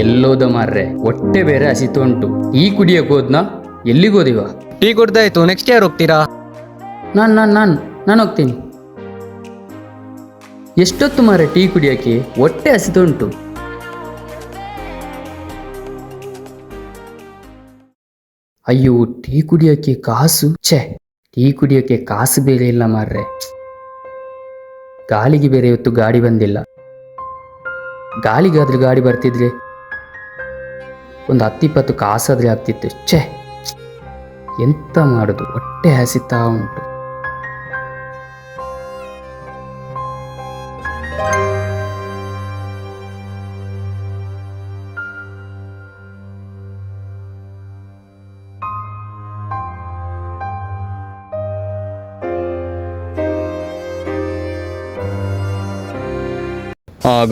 ಎಲ್ಲೋದ ಮಾರ್ರೆ, ಹೊಟ್ಟೆ ಬೇರೆ ಹಸಿತು ಉಂಟು. ಟೀ ಕುಡಿಯಕ್ ಹೋದ್ನಾ? ಎಲ್ಲಿಗೋದಿವ? ಟೀ ಕುಡ್ದಾಯ್ತು, ನೆಕ್ಸ್ಟ್ ಯಾರು ಹೋಗ್ತೀರಾ? ನಾನು ಹೋಗ್ತೀನಿ. ಎಷ್ಟೊತ್ತು ಮಾರ್ರೆ ಟೀ ಕುಡಿಯಕ್ಕೆ? ಹೊಟ್ಟೆ ಹಸಿತು ಉಂಟು. ಅಯ್ಯೋ, ಟೀ ಕುಡಿಯಕ್ಕೆ ಕಾಸು? ಟೀ ಕುಡಿಯಕ್ಕೆ ಕಾಸು ಬೇರೆ ಇಲ್ಲ ಮಾರ್ರೆ. ಗಾಳಿಗೆ ಬೇರೆ ಇವತ್ತು ಗಾಡಿ ಬಂದಿಲ್ಲ. ಗಾಳಿಗಾದ್ರೆ ಗಾಡಿ ಬರ್ತಿದ್ರೆ ಒಂದು 10-20 ಕಾಸಾದ್ರೆ ಆಗ್ತಿತ್ತು. ಎಂತ ಮಾಡುದು, ಹೊಟ್ಟೆ ಹಸಿತಾ ಉಂಟು.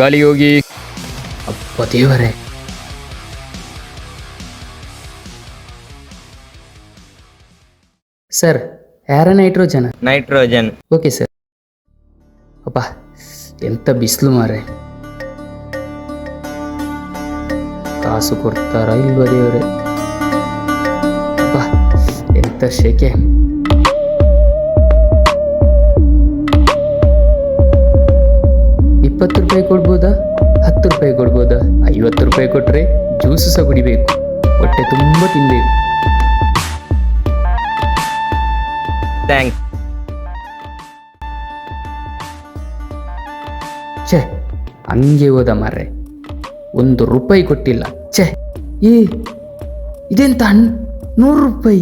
ಗಾಳಿಗೆ ಹೋಗಿ. ಅಪ್ಪ ದೇವರೇ. Sir, nitrogen. Okay sir. ಅಪ್ಪ ಎಂತ ಬಿಸಿಲು ಮಾರೆ. ಕಾಸು ಕೊಡ್ತಾರ ಇಲ್ವ ದೇವರೇ? ಅಪ್ಪ ಎಂತ ಶೆಕೆ. ₹20 ಕೊಡ್ಬೋದಾ? ₹10 ಕೊಡ್ಬೋದಾ? ₹50 ಕೊಟ್ರೆ ಜ್ಯೂಸು ಸಹ ಕುಡಿಬೇಕು, ಹೊಟ್ಟೆ ತುಂಬ ತಿನ್ಬೇಕು. ಹಂಗೆ ಹೋದ ಮಾರ್ರೆ, ₹1 ಕೊಟ್ಟಿಲ್ಲ. ಇದೆಂತ ₹100?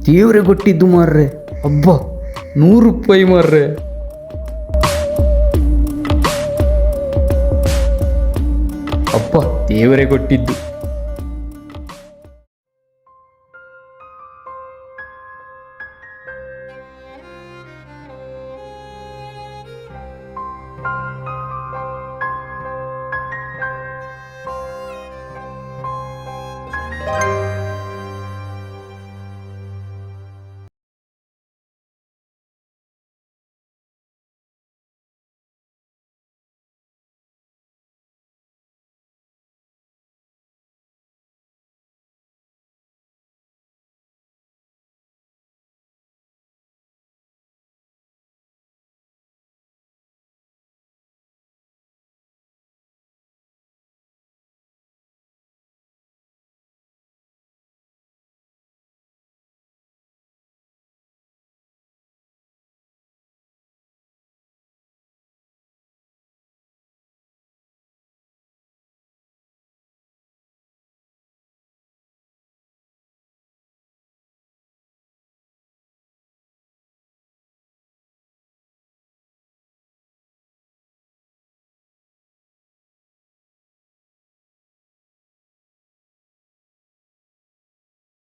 ದೇವ್ರೆ ಕೊಟ್ಟಿದ್ದು ಮಾರ್ರೆ. ಅಬ್ಬ, ₹100 ಮಾರ್ರೆ. ಅಪ್ಪ ದೇವರೇ ಕೊಟ್ಟಿದ್ದು.